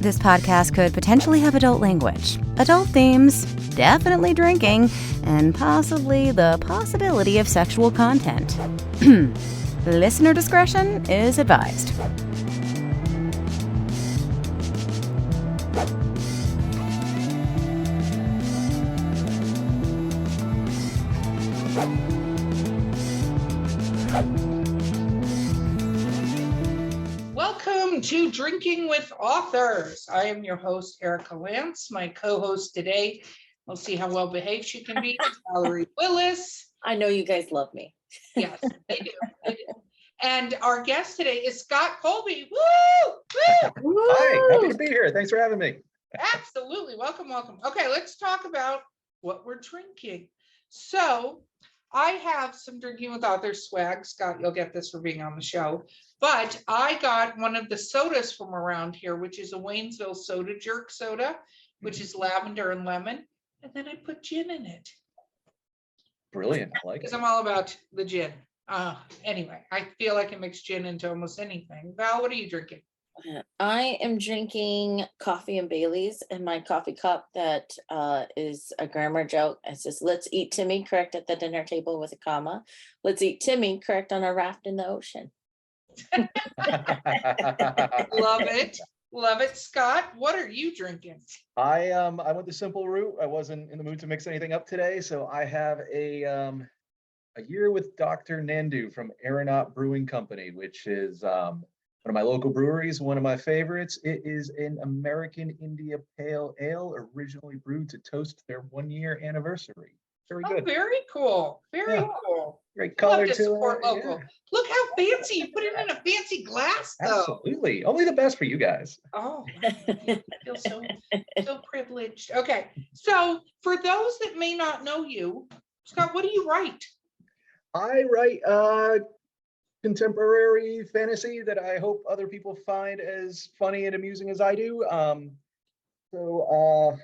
This podcast could potentially have adult language, adult themes, definitely drinking, and possibly the possibility of sexual content. Listener discretion is advised. Welcome to Drinking with Authors. I am your host, Erica Lance. My co-host today, we'll see how well behaved she can be, Valerie Willis. I know you guys love me. Yes, they do. They do. And our guest today is ScottColby. Woo! Woo! Hi, happy to be here. Thanks for having me. Absolutely. Welcome, welcome. Okay, let's talk about what we're drinking. So I have some Drinking with Authors swag. Scott, you'll get this for being on the show. But I got one of the sodas from around here, which is a Waynesville soda jerk soda, which is lavender and lemon. And then I put gin in it. Brilliant. I like it. Because I'm all about the gin. Anyway, I feel I can mix gin into almost anything. Val, what are you drinking? I am drinking coffee and Bailey's in my coffee cup that is a grammar joke. It says, let's eat Timmy, correct, at the dinner table with a comma. Let's eat Timmy, correct, on a raft in the ocean. Love it. Love it. Scott, what are you drinking? I went the simple route. I wasn't in the mood to mix anything up today, so I have a year with Dr. Nandu from Aeronaut Brewing Company, which is one of my local breweries, one of my favorites. It is an American India Pale Ale, originally brewed to toast their 1-year anniversary. Very good. Very cool. Very cool. Great color to to support it. local. Yeah. Look how fancy you put it in a fancy glass, though. Absolutely. Only the best for you guys. Oh, I feel so privileged. Okay, so for those that may not know you, Scott, what do you write? I write contemporary fantasy that I hope other people find as funny and amusing as I do. So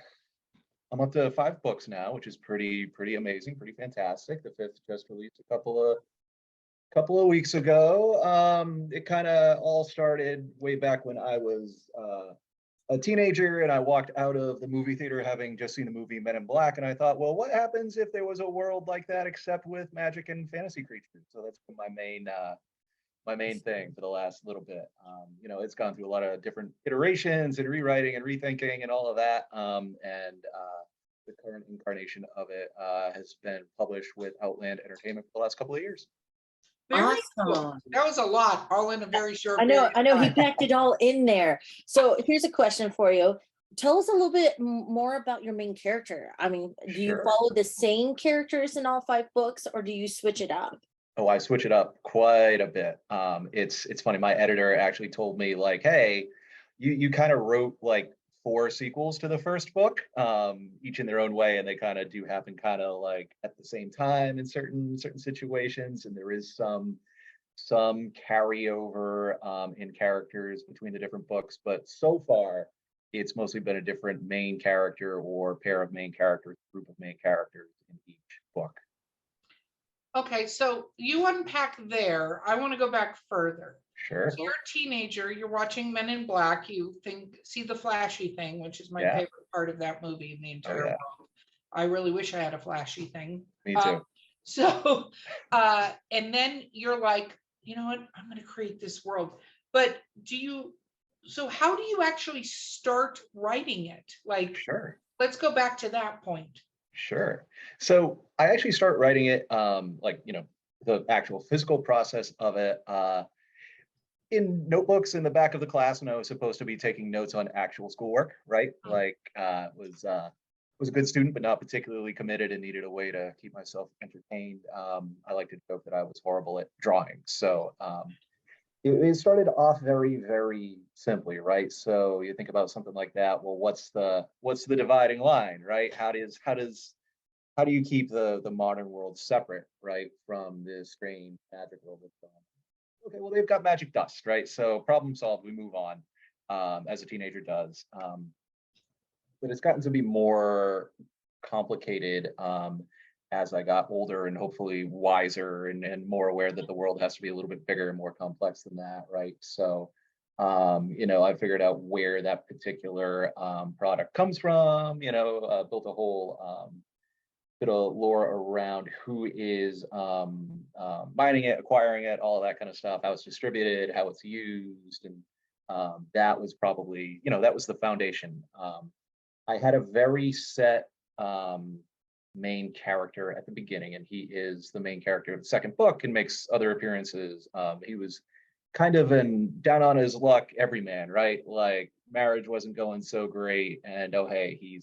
I'm up to 5 books now, which is pretty amazing, pretty fantastic. The 5th just released a couple of weeks ago. It kind of all started way back when I was a teenager and I walked out of the movie theater having just seen the movie Men in Black, and I thought, well, what happens if there was a world like that except with magic and fantasy creatures? So that's been my main thing for the last little bit. It's gone through a lot of different iterations and rewriting and rethinking and all of that. The current incarnation of it has been published with Outland Entertainment for the last couple of years. Very Awesome. cool. That was a lot, all in a very short I know he time. packed it all in there. So here's a question for you. Tell us a little bit more about your main character. I mean, do you Sure. follow the same characters in all 5 books, or do you switch it up? Oh, I switch it up quite a bit. It's funny. My editor actually told me, like, hey, you kind of wrote like 4 sequels to the first book, each in their own way, and they kind of do happen kind of like at the same time in certain situations, and there is some carryover in characters between the different books, but so far it's mostly been a different main character or pair of main characters, group of main characters in each book. Okay, so you unpack there. I want to go back further. Sure. So you're a teenager, you're watching Men in Black, you see the flashy thing, which is my favorite part of that movie in the entire world. I really wish I had a flashy thing. Me too. And then you're like, you know what, I'm going to create this world. But how do you actually start writing it? Like, Sure. Let's go back to that point. Sure. So I actually start writing it, the actual physical process of it, in notebooks in the back of the class when I was supposed to be taking notes on actual schoolwork, right? Was a good student, but not particularly committed and needed a way to keep myself entertained. I like to joke that I was horrible at drawing. So it started off very, very simply, right? So you think about something like that. Well, what's the dividing line, right? How do you keep the modern world separate, right, from this strange magic world that's going on? Okay, well, they've got magic dust, right? So problem solved, we move on, as a teenager does. But it's gotten to be more complicated as I got older and hopefully wiser and more aware that the world has to be a little bit bigger and more complex than that, right? So I figured out where that particular product comes from, built a whole bit of lore around who is mining it, acquiring it, all of that kind of stuff, how it's distributed, how it's used. And that was probably, that was the foundation. I had a very set main character at the beginning, and he is the main character of the second book and makes other appearances. He was kind of an down on his luck everyman, right? Like marriage wasn't going so great, and oh hey, he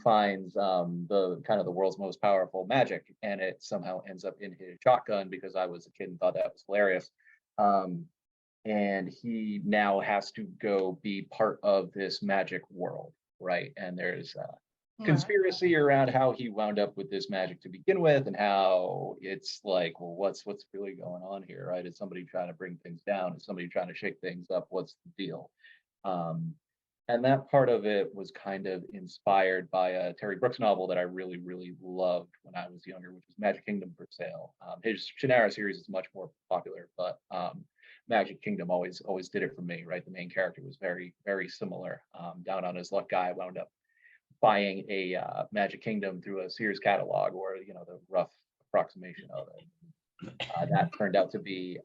finds the kind of the world's most powerful magic, and it somehow ends up in his shotgun because I was a kid and thought that was hilarious. And he now has to go be part of this magic world, right? And there's conspiracy around how he wound up with this magic to begin with, and how it's like, well, what's really going on here, right? Is somebody trying to bring things down? Is somebody trying to shake things up? What's the deal? And that part of it was kind of inspired by a Terry Brooks novel that I really, really loved when I was younger, which was Magic Kingdom for Sale. His Shannara series is much more popular, but Magic Kingdom always did it for me, right? The main character was very, very similar. Down on his luck guy wound up buying a Magic Kingdom through a Sears catalog, or the rough approximation of it. That turned out to be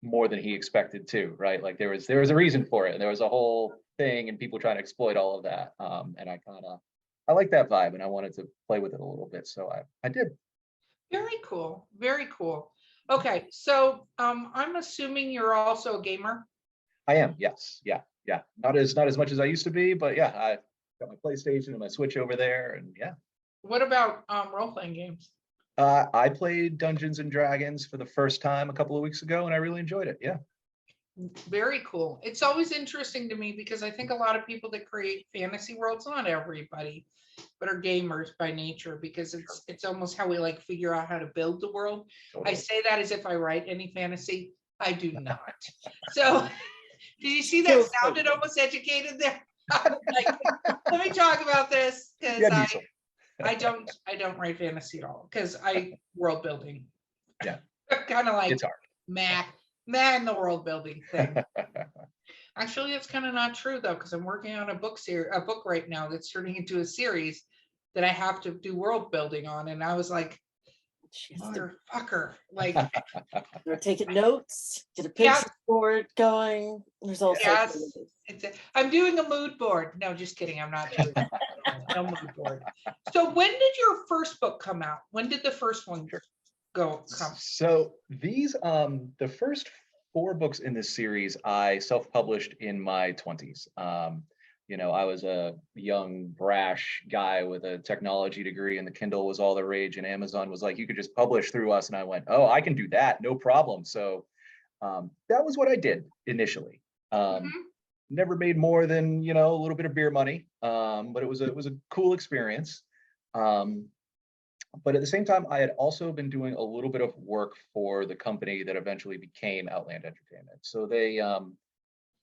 more than he expected too, right? Like there was a reason for it. There was a whole thing, and people trying to exploit all of that. And I like that vibe, and I wanted to play with it a little bit, so I did. Very cool. Very cool. Okay, so I'm assuming you're also a gamer. I am, yes, yeah. Not as much as I used to be, but yeah, I got my PlayStation and my Switch over there, and yeah. What about role-playing games? I played Dungeons and Dragons for the first time a couple of weeks ago, and I really enjoyed it. Yeah. Very cool. It's always interesting to me because I think a lot of people that create fantasy worlds, not everybody, but are gamers by nature, because it's almost how we like figure out how to build the world. Totally. I say that as if I write any fantasy. I do not. So did you see that sounded almost educated there? Like, let me talk about this, because I don't write fantasy at all, because I world building. Yeah. Kind of like it's hard. Man, the world building thing. Actually, that's kind of not true though, because I'm working on a book right now that's turning into a series that I have to do world building on, and I was like, motherfucker, like we're taking notes, get a picture board going. There's all sorts of I'm doing a mood board. No, just kidding. I'm not doing no mood board. So when did your first book come out? When did the first one come? So these the first 4 books in this series I self-published in my 20s. I was a young, brash guy with a technology degree, and the Kindle was all the rage, and Amazon was like, you could just publish through us. And I went, oh, I can do that, no problem. So that was what I did initially. Never made more than, a little bit of beer money, but it was a cool experience. But at the same time, I had also been doing a little bit of work for the company that eventually became Outland Entertainment. So they,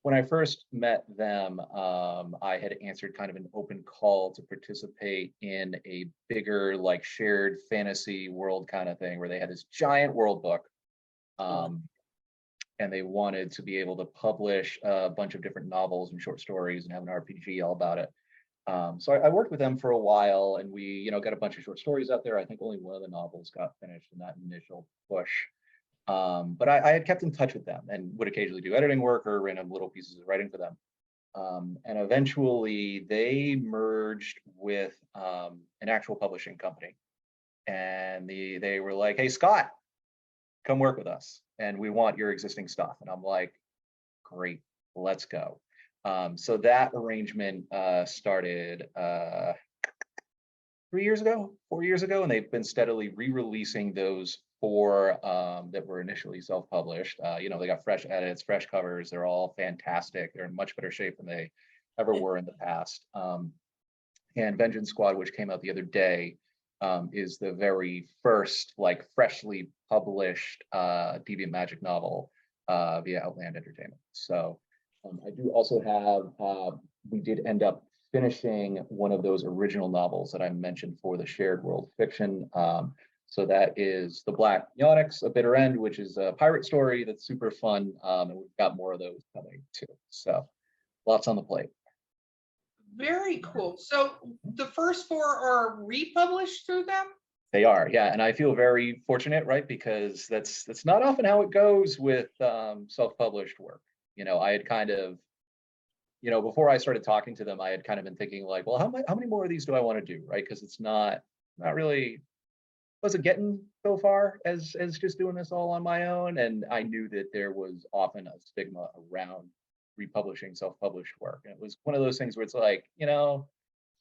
when I first met them, I had answered kind of an open call to participate in a bigger, like, shared fantasy world kind of thing, where they had this giant world book. And they wanted to be able to publish a bunch of different novels and short stories and have an RPG all about it. So I worked with them for a while, and we, got a bunch of short stories out there. I think only one of the novels got finished in that initial push. But I had kept in touch with them and would occasionally do editing work or random little pieces of writing for them. And eventually they merged with an actual publishing company. And they were like, hey, Scott, come work with us, and we want your existing stuff. And I'm like, great, let's go. So that arrangement started 4 years ago, and they've been steadily re-releasing those 4 that were initially self-published. They got fresh edits, fresh covers. They're all fantastic. They're in much better shape than they ever were in the past. And Vengeance Squad, which came out the other day, is the very first, like, freshly published Deviant Magic novel via Outland Entertainment. So I do also have, we did end up finishing one of those original novels that I mentioned for the shared world fiction. So that is The Black Onyx, A Bitter End, which is a pirate story that's super fun. And we've got more of those coming too. So lots on the plate. Very cool. So the first 4 are republished through them? They are, yeah, and I feel very fortunate, right? Because that's not often how it goes with self-published work. I had kind of, before I started talking to them, I had kind of been thinking like, well, how many more of these do I want to do, right? Because it's not really wasn't getting so far as just doing this all on my own, and I knew that there was often a stigma around republishing self-published work, and it was one of those things where it's like,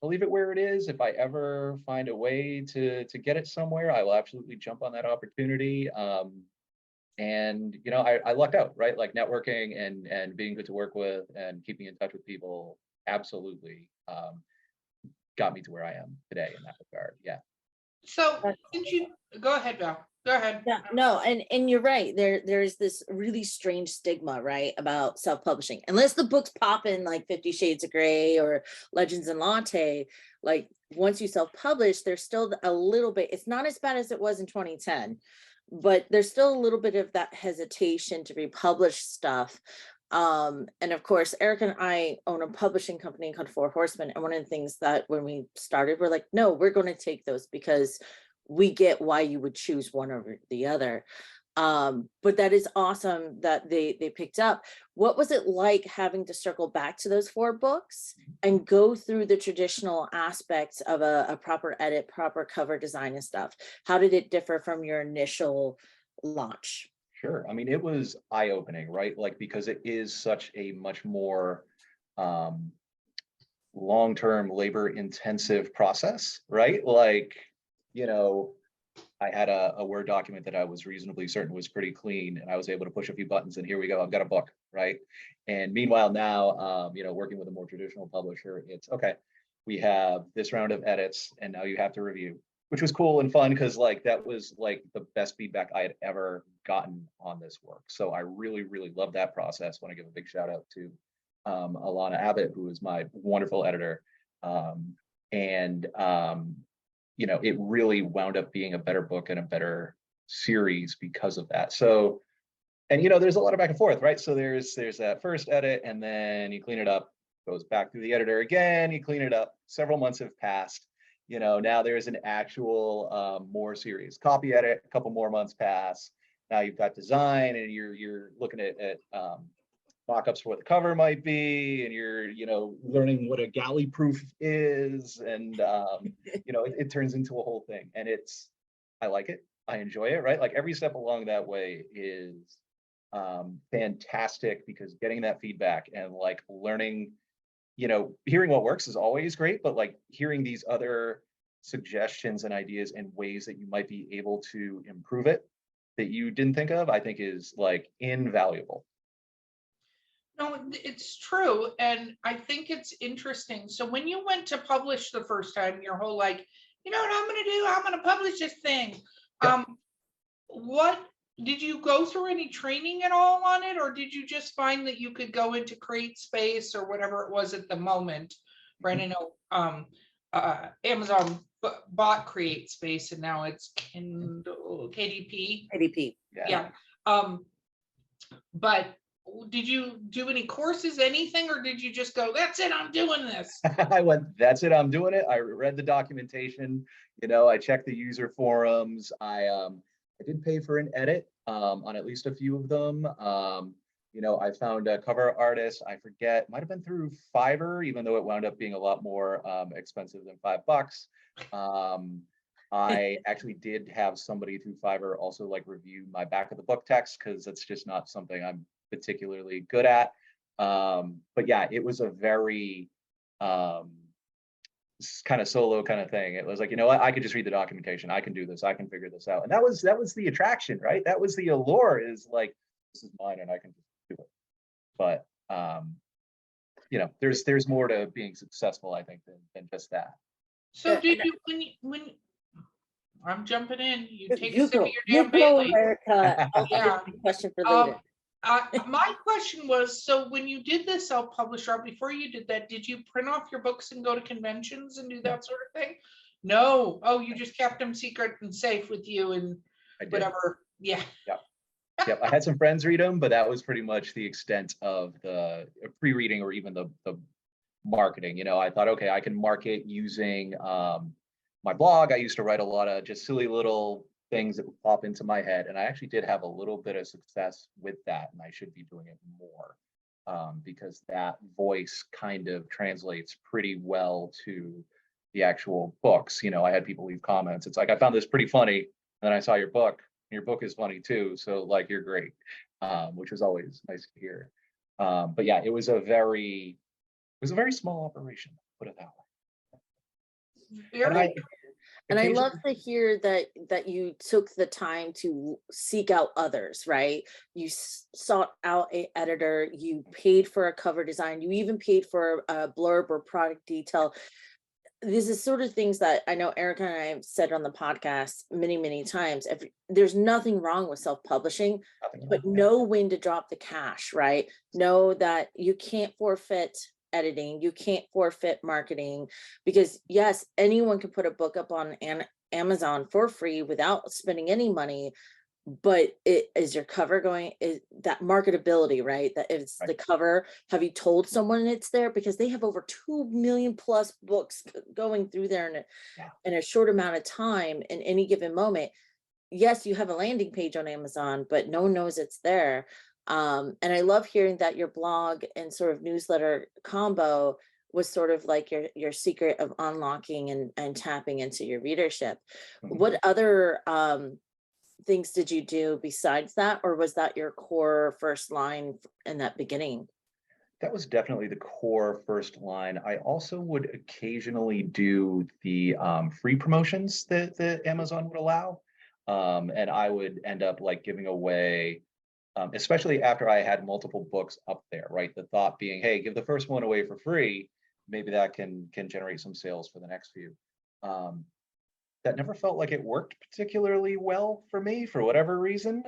I'll leave it where it is. If I ever find a way to get it somewhere, I will absolutely jump on that opportunity. And I lucked out, right? Like networking and being good to work with and keeping in touch with people absolutely got me to where I am today in that regard. Yeah. So did you go ahead, Val? Go ahead. Yeah, no, and you're right. There's this really strange stigma, right, about self-publishing. Unless the books pop in like 50 Shades of Grey or Legends and Latte, like once you self-publish, there's still a little bit, it's not as bad as it was in 2010, but there's still a little bit of that hesitation to republish stuff. And of course, Eric and I own a publishing company called Four Horsemen. And one of the things that when we started, we're like, no, we're going to take those because we get why you would choose one over the other. But that is awesome that they picked up. What was it like having to circle back to those 4 books and go through the traditional aspects of a proper edit, proper cover design and stuff? How did it differ from your initial launch? Sure. I mean, it was eye-opening, right? Like, because it is such a much more long-term labor-intensive process, right? Like, I had a Word document that I was reasonably certain was pretty clean, and I was able to push a few buttons, and here we go, I've got a book, right? And meanwhile, now, working with a more traditional publisher, it's okay, we have this round of edits, and now you have to review, which was cool and fun because like that was like the best feedback I had ever gotten on this work. So I really, really love that process. Want to give a big shout out to Alana Abbott, who is my wonderful editor. It really wound up being a better book and a better series because of that. So, and there's a lot of back and forth, right? So there's that first edit, and then you clean it up, goes back through the editor again, you clean it up. Several months have passed. Now there's an actual more serious copy edit. A couple more months pass. Now you've got design, and you're looking at mock-ups for what the cover might be, and you're learning what a galley proof is, and it turns into a whole thing, and I like it, I enjoy it, right? Like every step along that way is fantastic, because getting that feedback and like learning, hearing what works is always great, but like hearing these other suggestions and ideas and ways that you might be able to improve it that you didn't think of, I think is like invaluable. No, it's true. And I think it's interesting. So when you went to publish the first time, your whole like, you know what I'm going to do? I'm going to publish this thing. Yeah. What did you go through any training at all on it? Or did you just find that you could go into Create Space or whatever it was at the moment? Right. I know Amazon bought Create Space, and now it's Kindle, KDP. KDP. Yeah. But did you do any courses, anything, or did you just go, that's it, I'm doing this? I went, that's it, I'm doing it. I read the documentation, I checked the user forums. I did pay for an edit on at least a few of them. I found a cover artist, I forget, might have been through Fiverr, even though it wound up being a lot more expensive than $5. I actually did have somebody through Fiverr also like review my back of the book text, because that's just not something I'm particularly good at. But yeah, it was a very kind of solo kind of thing. It was like, what, I could just read the documentation, I can do this, I can figure this out. And that was the attraction, right? That was the allure, is like, this is mine and I can just do it. But there's more to being successful, I think, than just that. So did you, when I'm jumping in, you take a sip of your damn Bailey. Yeah. Question for later. My question was, so when you did the self-publish route, before you did that, did you print off your books and go to conventions and do that sort of thing? No. Oh, you just kept them secret and safe with you and I did. whatever. Yeah. Yep, I had some friends read them, but that was pretty much the extent of the pre-reading or even the marketing. You know, I thought, okay, I can market using my blog. I used to write a lot of just silly little things that would pop into my head, and I actually did have a little bit of success with that, and I should be doing it more because that voice kind of translates pretty well to the actual books. You know, I had people leave comments. It's like, I found this pretty funny, and then I saw your book. Your book is funny too, so like, you're great, which was always nice to hear. But yeah, it was a very small operation, put it that way. And Very. And I love occasionally, to hear that you took the time to seek out others, right? You sought out a editor, you paid for a cover design, you even paid for a blurb or product detail. This is sort of things that I know Erica and I have said on the podcast many, many times. If there's nothing wrong with self-publishing, nothing but wrong. know when to drop the cash, right? Know that you can't forfeit editing, you can't forfeit marketing, because yes, anyone can put a book up on Amazon for free without spending any money. But is your cover going, is that marketability, right? That it's Right. the cover. Have you told someone it's there? Because they have over 2 million plus books going through there Yeah. in a short amount of time in any given moment. Yes, you have a landing page on Amazon, but no one knows it's there. And I love hearing that your blog and sort of newsletter combo was sort of like your secret of unlocking and tapping into your readership. Mhm. What other things did you do besides that, or was that your core first line in that beginning? That was definitely the core first line. I also would occasionally do the free promotions that Amazon would allow. And I would end up like giving away, especially after I had multiple books up there, right? The thought being, hey, give the first one away for free. Maybe that can generate some sales for the next few. That never felt like it worked particularly well for me for whatever reason.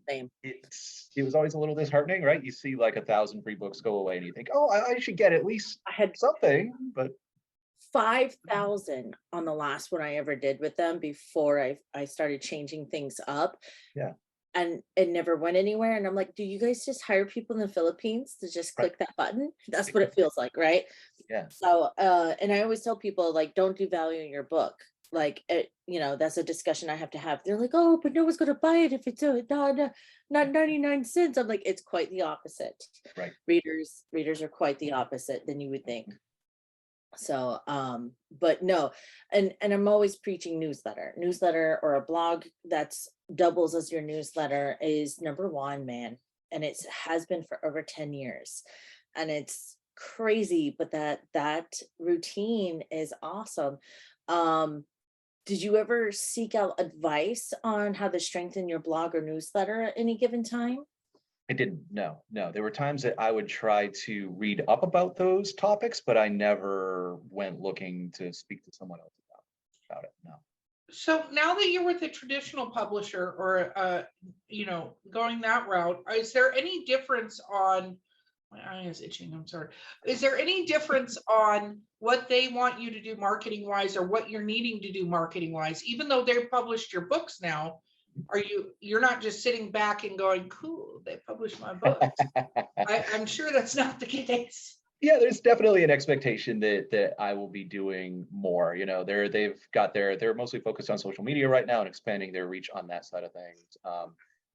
Same. It was always a little disheartening, right? You see like 1,000 free books go away and you think, oh, I should get at least I had something, but 5,000 on the last one I ever did with them before I started changing things up. yeah, And it never went anywhere. And I'm like, do you guys just hire people in the Philippines to just right. click that button? That's what it feels like, right? Yeah, So, and I always tell people, like, don't devalue your book. Like, that's a discussion I have to have. They're like, oh, but no one's going to buy it if it's not 99 cents. I'm like, it's quite the opposite. right. Readers are quite the opposite than you would think. So, but no, and I'm always preaching newsletter or a blog that's doubles as your newsletter is number one, man. And it has been for over 10 years. And it's crazy, but that routine is awesome. Did you ever seek out advice on how to strengthen your blog or newsletter at any given time? I didn't. No. There were times that I would try to read up about those topics, but I never went looking to speak to someone else about it. No. So now that you're with a traditional publisher or going that route, is there any difference on my eye is itching, I'm sorry. Is there any difference on what they want you to do marketing wise or what you're needing to do marketing wise? Even though they've published your books now, you're not just sitting back and going, cool, they published my books. I'm sure that's not the case. Yeah, there's definitely an expectation that I will be doing more. You know, they're mostly focused on social media right now and expanding their reach on that side of things,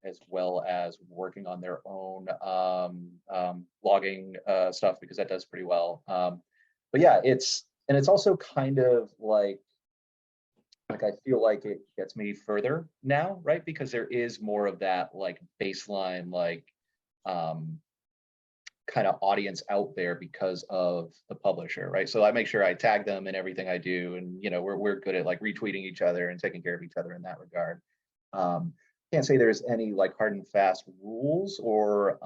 as well as working on their own blogging stuff, because that does pretty well. But yeah, it's also kind of like I feel like it gets me further now, right? Because there is more of that like baseline kind of audience out there because of the publisher, right? So I make sure I tag them in everything I do, and we're good at like retweeting each other and taking care of each other in that regard. Can't say there's any like hard and fast rules or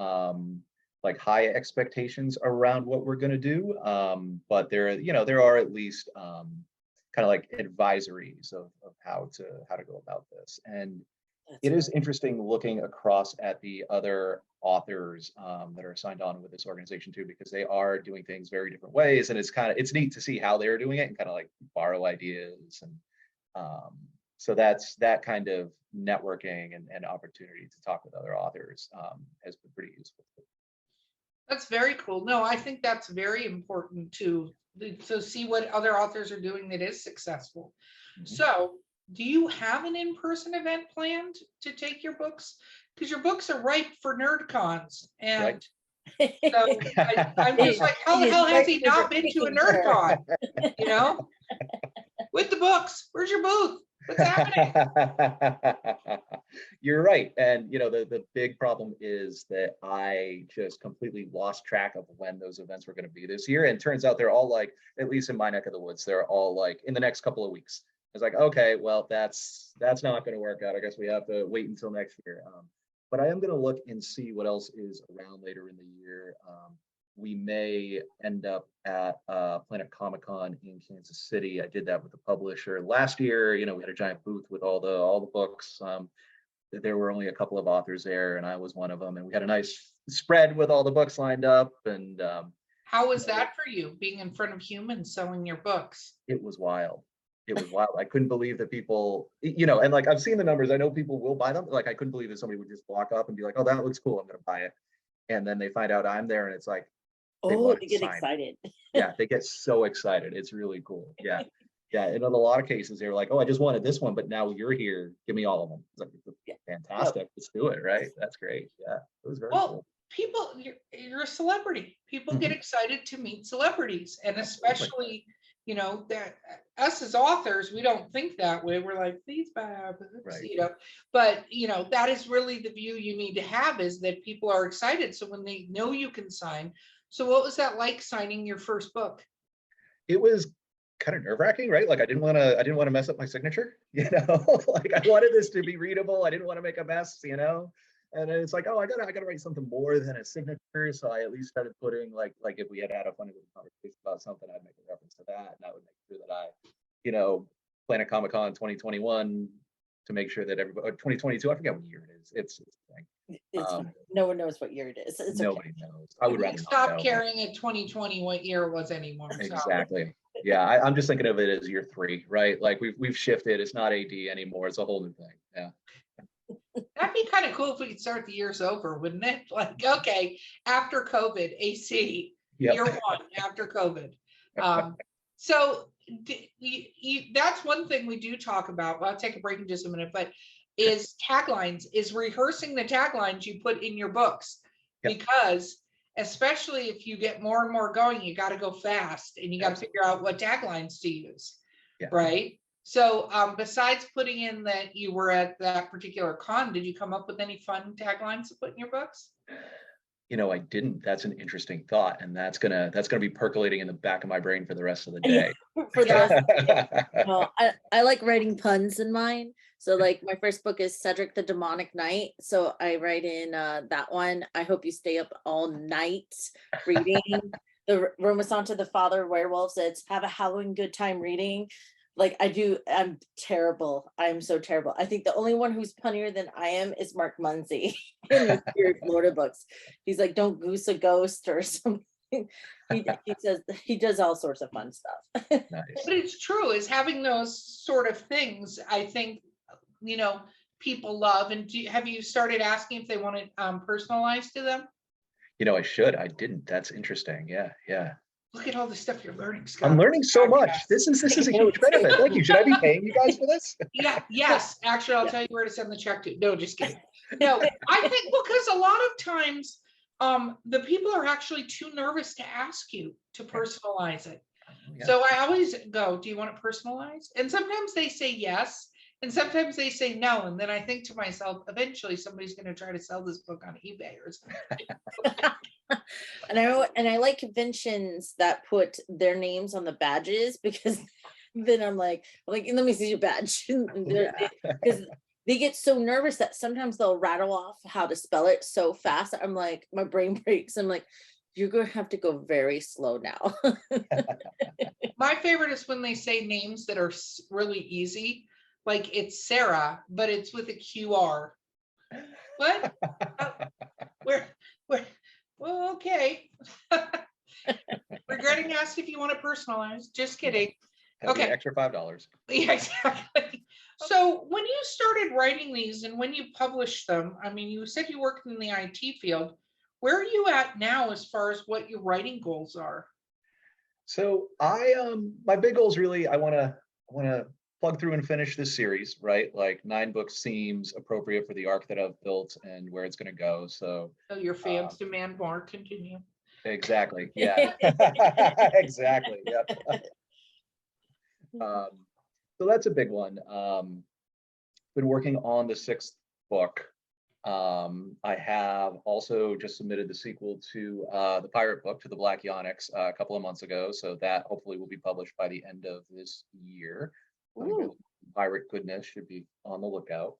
like high expectations around what we're going to do, but there are at least kind of like advisories of how to go about this. And It is interesting looking across at the other authors that are signed on with this organization too, because they are doing things very different ways, and it's neat to see how they're doing it and kind of like borrow ideas, and so that's that kind of networking and opportunity to talk with other authors has been pretty useful. That's very cool. No, I think that's very important to see what other authors are doing that is successful. So, do you have an in-person event planned to take your books? Because your books are ripe for nerd cons. And so I'm just like, how the hell has he not been to a nerd con? You know? With the books, where's your booth? What's happening? You're right. And the big problem is that I just completely lost track of when those events were going to be this year. And it turns out they're all like, at least in my neck of the woods, they're all like in the next couple of weeks. It's like, okay, well, that's not going to work out. I guess we have to wait until next year. But I am going to look and see what else is around later in the year. We may end up at Planet Comic-Con in Kansas City. I did that with the publisher last year. We had a giant booth with all the books. There were only a couple of authors there, and I was one of them. And we had a nice spread with all the books lined up. And how was that for you, being in front of humans selling your books? It was wild. It was wild. I couldn't believe that people, and like I've seen the numbers. I know people will buy them. Like I couldn't believe that somebody would just walk up and be like, "Oh, that looks cool. I'm going to buy it." And then they find out I'm there, and it's like, they get excited. Yeah, they get so excited. It's really cool. Yeah. Yeah. And in a lot of cases, they were like, "Oh, I just wanted this one, but now you're here. Give me all of them." It's like, fantastic. Let's do it. Right. That's great. Yeah. It was very cool. People, you're a celebrity. People get excited to meet celebrities, and especially, that us as authors, we don't think that way. We're like, please buy books, right. But that is really the view you need to have, is that people are excited. So when they know you can sign. So what was that like, signing your first book? It was kind of nerve-wracking, right? Like I didn't want to mess up my signature, like I wanted this to be readable. I didn't want to make a mess, and it's like, oh, I gotta write something more than a signature. So I at least started putting like if we had a funny conversation about something, I'd make a reference to that, and I would make sure that I, Planet Comic-Con 2021 to make sure that everybody, or 2022, I forget what year it is. It's no one knows what year it is. Nobody knows. I would rather stop caring at 2020 what year it was anymore. Exactly. So. Yeah, I'm just thinking of it as year 3, right? Like we've shifted. It's not AD anymore. It's a whole new thing. Yeah. That'd be kind of cool if we could start the years over, wouldn't it? Like, okay, after COVID, AC, year 1 after COVID. So that's one thing we do talk about. Well, I'll take a break in just a minute, but is taglines, is rehearsing the taglines you put in your books, because especially if you get more and more going, you got to go fast and you got to figure out what taglines to use, right? So besides putting in that you were at that particular con, did you come up with any fun taglines to put in your books? I didn't. That's an interesting thought, and that's gonna be percolating in the back of my brain for the rest of the day. For the rest of the day. Well, I like writing puns in mine. So like my first book is Cedric the Demonic Knight. So I write in that one, I hope you stay up all night reading. The Romasanta the Father Werewolf says, have a howling good time reading. Like I'm terrible. I'm so terrible. I think the only one who's punnier than I am is Mark Muncy in the Spirit Florida books. He's like, don't goose a ghost or something. He says he does all sorts of fun stuff. Nice. But it's true, is having those sort of things, I think, people love. And have you started asking if they want it personalized to them? I should. I didn't. That's interesting. Yeah. Look at all the stuff you're learning, Scott. I'm learning so much. This is a huge benefit. Thank you. Should I be paying you guys for this? Yes. Actually, I'll tell you where to send the check to. No, just kidding. No, I think because a lot of times the people are actually too nervous to ask you to personalize it. Yeah. So I always go, do you want it personalized? And sometimes they say yes. And sometimes they say no. And then I think to myself, eventually somebody's going to try to sell this book on eBay or something. And I like conventions that put their names on the badges, because then I'm like, let me see your badge. Because they get so nervous that sometimes they'll rattle off how to spell it so fast. I'm like, my brain breaks. I'm like, you're going to have to go very slow now. My favorite is when they say names that are really easy. like it's Sarah, but it's with a QR. What? Where, well, okay. Regretting asked if you want it personalized. Just kidding. That'd be Okay. an extra $5. Yeah, exactly. So when you started writing these and when you published them, I mean, you said you worked in the IT field. Where are you at now as far as what your writing goals are? So my big goal is really I want to plug through and finish this series, right? Like 9 books seems appropriate for the arc that I've built and where it's going to go. So Your fans demand more. Continue. exactly, yeah, exactly, yep. So that's a big one. Been working on the 6th book. I have also just submitted the sequel to the pirate book, to the Black Onyx, a couple of months ago. So that hopefully will be published by the end of this year. Pirate goodness, should be on the lookout.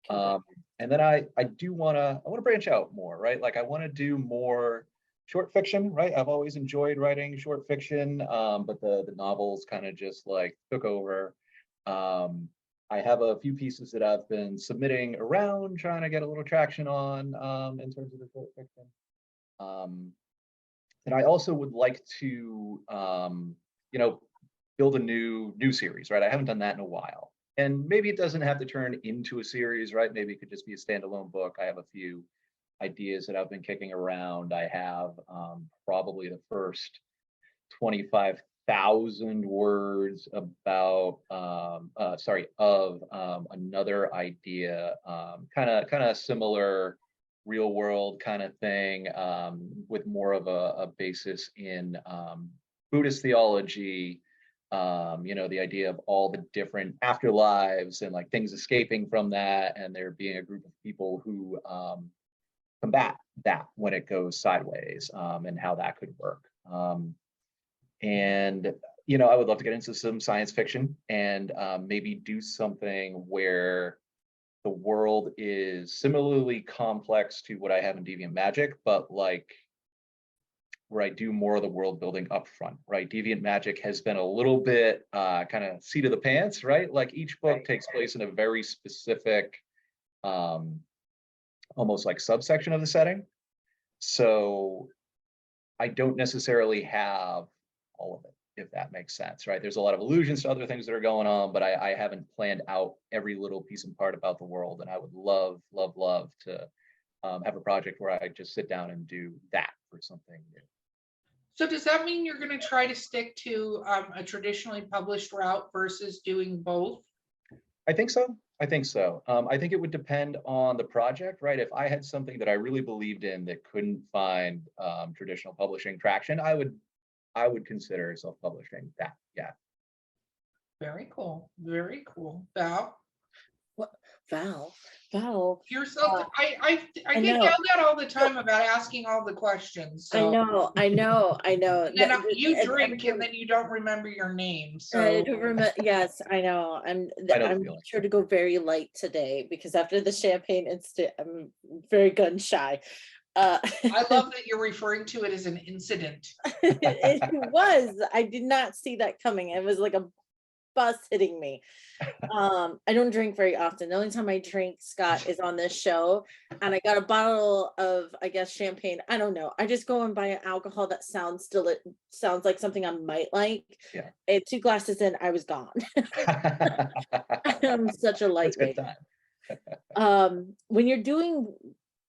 And then I want to branch out more, right? Like I want to do more short fiction, right? I've always enjoyed writing short fiction, but the novels kind of just like took over. I have a few pieces that I've been submitting around, trying to get a little traction on in terms of the short fiction. And I also would like to, build a new series, right? I haven't done that in a while. And maybe it doesn't have to turn into a series, right? Maybe it could just be a standalone book. I have a few ideas that I've been kicking around. I have probably the first 25,000 words about of another idea, kind of similar real world kind of thing, with more of a basis in Buddhist theology. The idea of all the different afterlives and like things escaping from that, and there being a group of people who combat that when it goes sideways, and how that could work. And I would love to get into some science fiction and maybe do something where the world is similarly complex to what I have in Deviant Magic, but like where I do more of the world building up front, right? Deviant Magic has been a little bit kind of seat of the pants, right? Like each book takes place in a very specific, almost like subsection of the setting. So I don't necessarily have all of it, if that makes sense, right? There's a lot of allusions to other things that are going on, but I haven't planned out every little piece and part about the world. And I would love to have a project where I just sit down and do that for something new. So does that mean you're going to try to stick to a traditionally published route versus doing both? I think so. I think it would depend on the project, right? If I had something that I really believed in that couldn't find traditional publishing traction, I would consider self-publishing that. Yeah. Very cool. Very cool. Val? What? Val. You're so I get yelled at all the time about asking all the questions. So. I know. And then you drink and then you don't remember your name. So I don't remember. Yes, I know. I'm sure to go very light today because after the champagne incident, I'm very gun shy. I love that you're referring to it as an incident. It was. I did not see that coming. It was like a bus hitting me. I don't drink very often. The only time I drink, Scott, is on this show, and I got a bottle of, I guess, champagne. I don't know. I just go and buy an alcohol that sounds like something I might like. Yeah. And 2 glasses in, I was gone. I'm such a lightweight. When you're doing,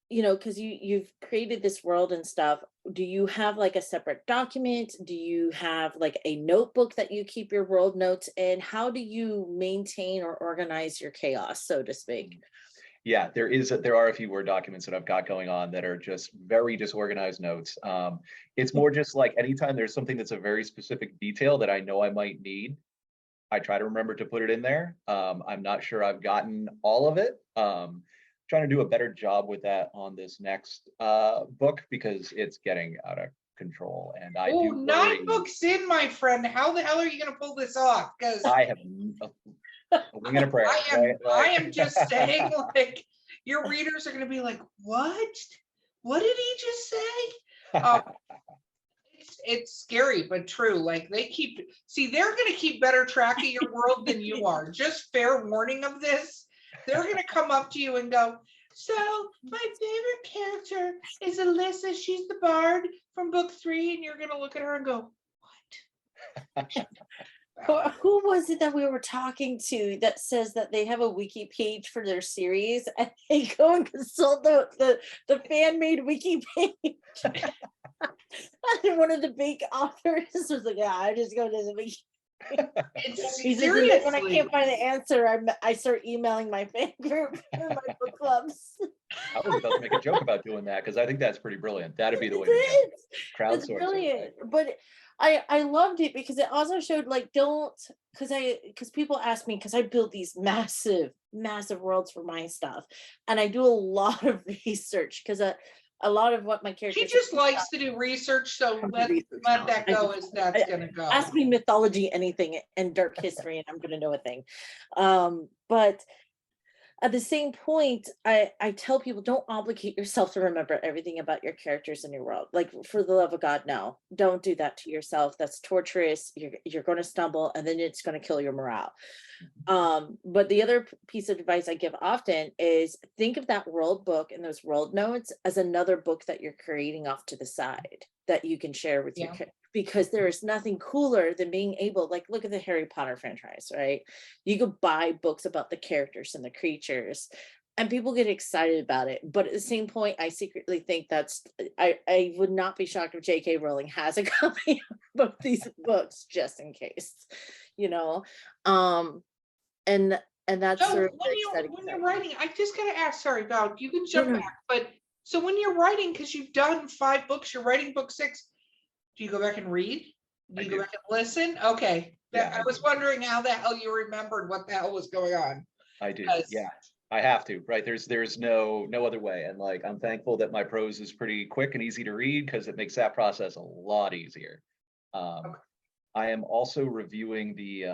because you've created this world and stuff, do you have like a separate document? Do you have like a notebook that you keep your world notes in? How do you maintain or organize your chaos, so to speak? Yeah, there are a few Word documents that I've got going on that are just very disorganized notes. It's more just like anytime there's something that's a very specific detail that I know I might need, I try to remember to put it in there. I'm not sure I've gotten all of it. Trying to do a better job with that on this next book because it's getting out of control. And I do 9 books in, my friend. How the hell are you going to pull this off? Because I have a wing and a prayer. I am just saying, like, your readers are going to be like, what? What did he just say? it's scary but true. Like they're gonna keep better track of your world than you are. Just fair warning of this. They're gonna come up to you and go, so my favorite character is Alyssa. She's the bard from book 3, and you're gonna look at her and go, Who was it that we were talking to that says that they have a wiki page for their series and they go and consult the fan-made wiki page? And one of the big authors was like, yeah, I just go to the wiki. He said, when I can't find the answer, I start emailing my fan group and my book clubs. I was about to make a joke about doing that because I think that's pretty brilliant. That'd be the way to go. It's brilliant. But I loved it because it also showed like because people ask me, because I build these massive worlds for my stuff, and I do a lot of research because a lot of what my characters. She just likes to do research, so let that go as that's gonna go. Ask me mythology, anything, and dark history, and I'm gonna know a thing. But at the same point, I tell people, don't obligate yourself to remember everything about your characters in your world. Like, for the love of God, no, don't do that to yourself. That's torturous. You're going to stumble, and then it's going to kill your morale. But the other piece of advice I give often is think of that world book and those world notes as another book that you're creating off to the side that you can share with your kids. Because there is nothing cooler than being able, like, look at the Harry Potter franchise, right? You could buy books about the characters and the creatures, and people get excited about it. But at the same point, I secretly think I would not be shocked if J.K. Rowling has a copy of these books just in case, you know? And that's so sort of when you're writing, I just gotta ask, sorry, Val, you can jump back, but so when you're writing, because you've done 5 books, you're writing book 6. Do you go back and read? Do you go back and listen? Okay. I was wondering how the hell you remembered what the hell was going on. I do. Yeah, I have to, right? There's no other way. And like, I'm thankful that my prose is pretty quick and easy to read because it makes that process a lot easier. I am also reviewing the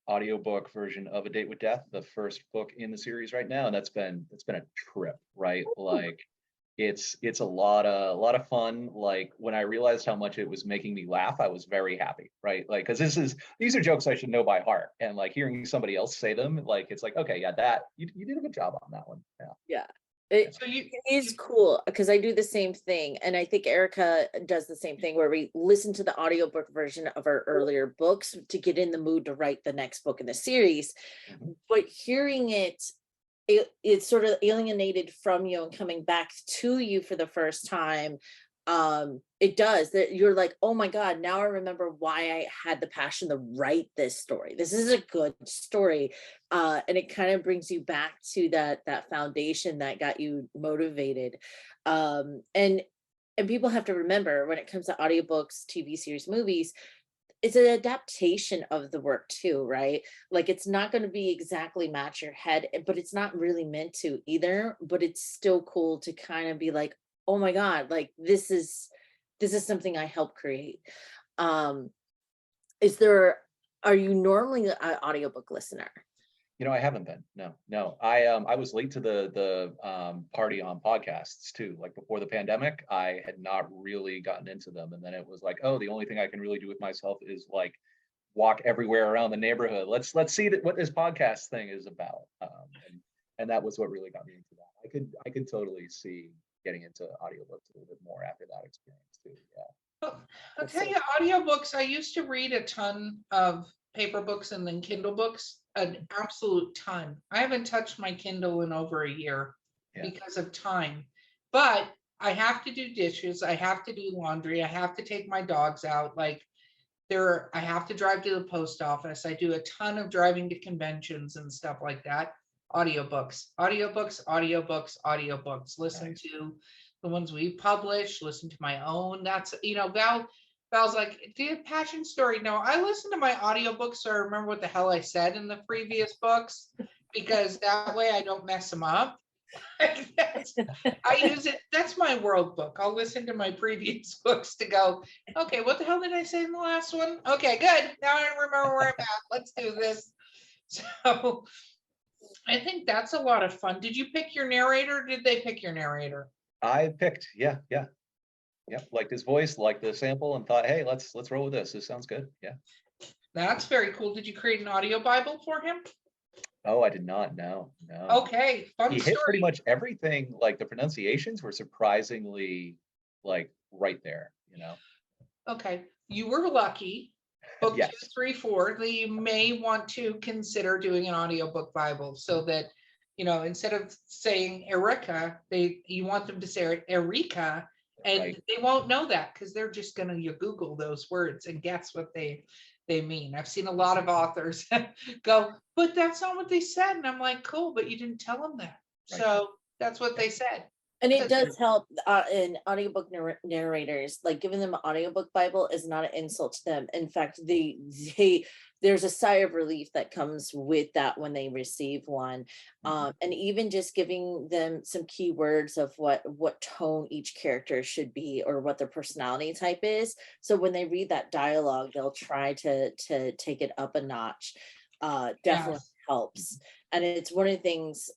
audiobook version of A Date with Death, the first book in the series right now. And it's been a trip, right? Like, it's a lot of fun. Like, when I realized how much it was making me laugh, I was very happy, right? Like, because these are jokes I should know by heart, and like hearing somebody else say them, like, it's like, okay, yeah, that you did a good job on that one. Yeah. It is cool because I do the same thing, and I think Erica does the same thing, where we listen to the audiobook version of our earlier books to get in the mood to write the next book in the series. But hearing it's sort of alienated from you and coming back to you for the first time. It does that. You're like, oh my God, now I remember why I had the passion to write this story. This is a good story. And it kind of brings you back to that foundation that got you motivated. And people have to remember, when it comes to audiobooks, TV series, movies, it's an adaptation of the work too, right? Like, it's not going to be exactly match your head, but it's not really meant to either. But it's still cool to kind of be like, oh my God, like this is something I helped create. Are you normally an audiobook listener? I haven't been. No. I was late to the party on podcasts too. Like, before the pandemic, I had not really gotten into them, and then it was like, oh, the only thing I can really do with myself is like walk everywhere around the neighborhood. Let's see what this podcast thing is about. And that was what really got me into that. I could totally see getting into audiobooks a little bit more after that experience too. Yeah. I'll tell you, audiobooks, I used to read a ton of paper books and then Kindle books, an absolute ton. I haven't touched my Kindle in over a year because of time, but I have to do dishes. I have to do laundry. I have to take my dogs out. Like, I have to drive to the post office. I do a ton of driving to conventions and stuff like that. Audiobooks. Listen to the ones we publish, listen to my own. That's, Val's like, do you have passion story? No, I listen to my audiobooks so I remember what the hell I said in the previous books, because that way I don't mess them up. I use it. That's my world book. I'll listen to my previous books to go, okay, what the hell did I say in the last one? Okay, good. Now I remember where I'm at. Let's do this. So I think that's a lot of fun. Did you pick your narrator? Or did they pick your narrator? I picked, yeah. Yep, liked his voice, liked the sample, and thought, hey, let's roll with this. This sounds good. Yeah. That's very cool. Did you create an audio Bible for him? Oh, I did not. No, no. Okay, fun He hit pretty story. much everything. Like the pronunciations were surprisingly like right there, you know. Okay, you were lucky. Book Yes. 2, 3, 4. You may want to consider doing an audiobook Bible so that, you know, instead of saying Erica, you want them to say Erika, and Right. they won't know that because they're just gonna Google those words and guess what they mean. I've seen a lot of authors go, but that's not what they said, and I'm like, cool, but you didn't tell them that. Right. So that's what they said. And it Because- does help in audiobook narrators, like giving them an audiobook Bible is not an insult to them. In fact, there's a sigh of relief that comes with that when they receive one. And even just giving them some keywords of what tone each character should be or what their personality type is. So when they read that dialogue, they'll try to take it up a notch. Definitely Yes. helps. And it's one of the things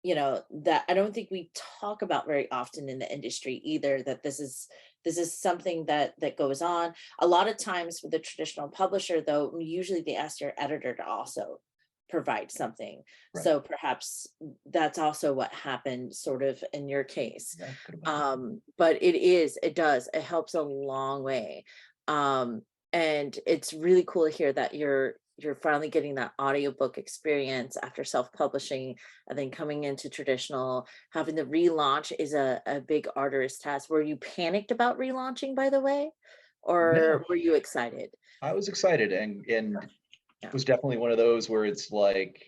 you know, that I don't think we talk about very often in the industry either, that this is something that goes on. A lot of times with the traditional publisher, though, usually they ask your editor to also provide something. Right. So perhaps that's also what happened sort of in your case. Yeah, could have been. But it helps a long way. And it's really cool to hear that you're finally getting that audiobook experience after self-publishing and then coming into traditional. Having the relaunch is a big arduous task. Were you panicked about relaunching, by the way, or No. were you excited? I was excited and Yeah. it was definitely one of those where it's like,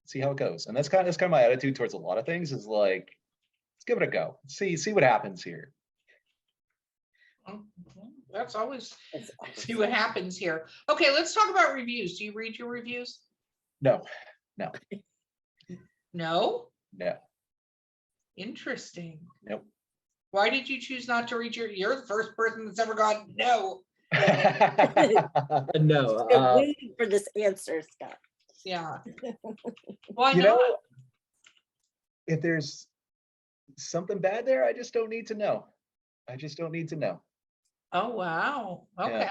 see how it goes. And that's kind of my attitude towards a lot of things is like, let's give it a go. See what happens here. That's always It's see what happens here. Okay, let's talk about reviews. Do you read your reviews? No. No? No. Interesting. Nope. Why did you choose not to read you're the first person that's ever gone, no. No. I'm waiting for this answer, Scott. Yeah. Why You not? know, if there's something bad there, I just don't need to know. I just don't need to know. Oh, wow. Okay.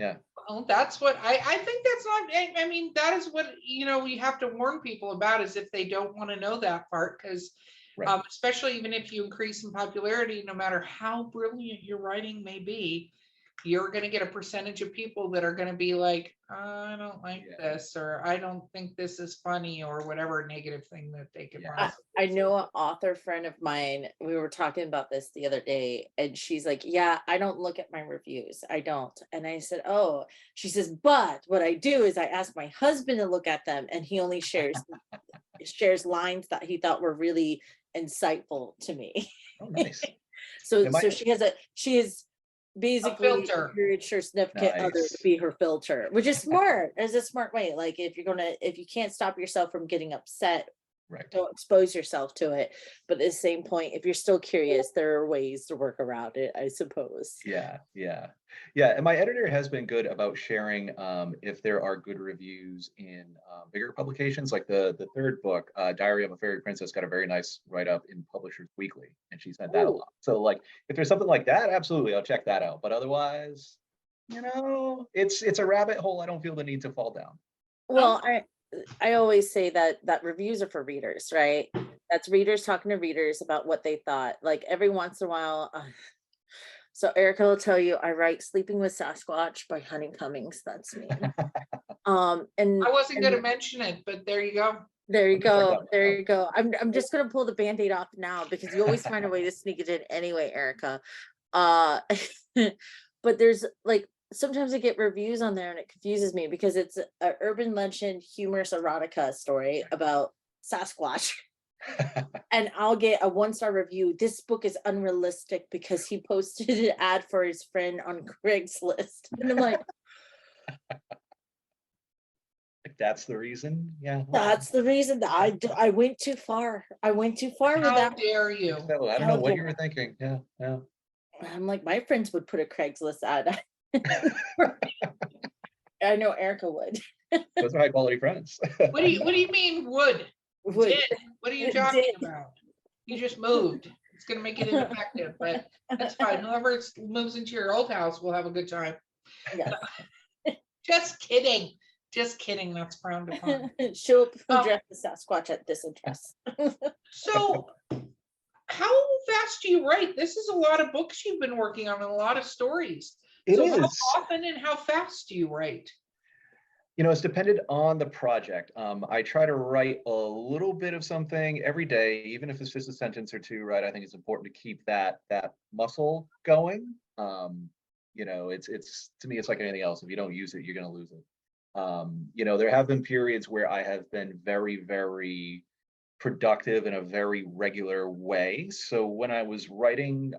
Yeah. Well, that's what I think that's not, I mean, that is what, you know, we have to warn people about is if they don't want to know that part, because Right. especially even if you increase in popularity, no matter how brilliant your writing may be, you're going to get a percentage of people that are going to be like, I don't like Yeah. this, or I don't think this is funny, or whatever negative thing that they could Yeah. possibly I say. know an author friend of mine, we were talking about this the other day, and she's like, yeah, I don't look at my reviews. I don't. And I said, oh, she says, but what I do is I ask my husband to look at them, and he only shares lines that he thought were really insightful to me. Oh, nice. So Am I- so she is basically filter. encouraged her significant other Nice. to be her filter, which is smart. It's a smart way. Like if you can't stop yourself from getting upset, Right. don't expose yourself to it. But at the same point, if you're still curious, there are ways to work around it, I suppose. Yeah. And my editor has been good about sharing if there are good reviews in bigger publications, like the third book, Diary of a Fairy Princess, got a very nice write-up in Publishers Weekly, and she sent that Ooh. along. So like if there's something like that, absolutely, I'll check that out. But otherwise, you know, it's a rabbit hole I don't feel the need to fall down. Well, I always say that reviews are for readers, right? That's readers talking to readers about what they thought. Like every once in a while. So Erica will tell you, I write Sleeping with Sasquatch by Honey Cummings. That's me. And I wasn't going to mention it, but there you go. there you I'll check that go. one There out. you go. I'm just gonna pull the Band-Aid off now because you always find a way to sneak it in anyway, Erica. But there's like sometimes I get reviews on there and it confuses me because it's an urban legend humorous erotica story about Sasquatch. And I'll get a 1-star review. This book is unrealistic because he posted an ad for his friend on Craigslist. And I'm like, If that's the reason, yeah. that's the reason that I went too far. I went too far with How that. dare you? So, I don't know what you were thinking. Yeah. I'm like, my friends would put a Craigslist ad. I know Erica would. Those are high quality friends. What do you mean would? Would. Did? What are you talking about? You just moved. It's gonna make it ineffective, but that's fine. Whoever moves into your old house will have a good time. Yeah. Just kidding. Just kidding. That's frowned upon. Show up Um, dress the Sasquatch at this address. So how fast do you write? This is a lot of books you've been working on and a lot of stories. It So how is. often and how fast do you write? You know, it's dependent on the project. I try to write a little bit of something every day, even if it's just a sentence or two, right? I think it's important to keep that muscle going. You know, it's to me, it's like anything else. If you don't use it, you're gonna lose it. You know, there have been periods where I have been very, very productive in a very regular way. So when I was writing,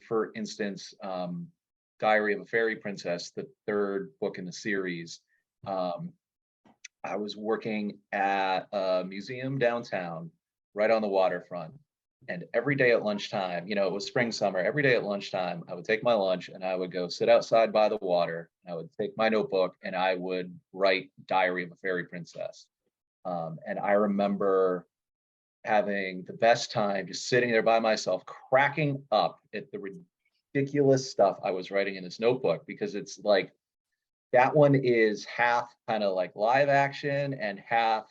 for instance, Diary of a Fairy Princess, the third book in the series, I was working at a museum downtown, right on the waterfront. And every day at lunchtime, you know, it was spring, summer, every day at lunchtime, I would take my lunch and I would go sit outside by the water. I would take my notebook and I would write Diary of a Fairy Princess. And I remember having the best time just sitting there by myself, cracking up at the ridiculous stuff I was writing in this notebook, because it's like, that one is half kind of like live action and half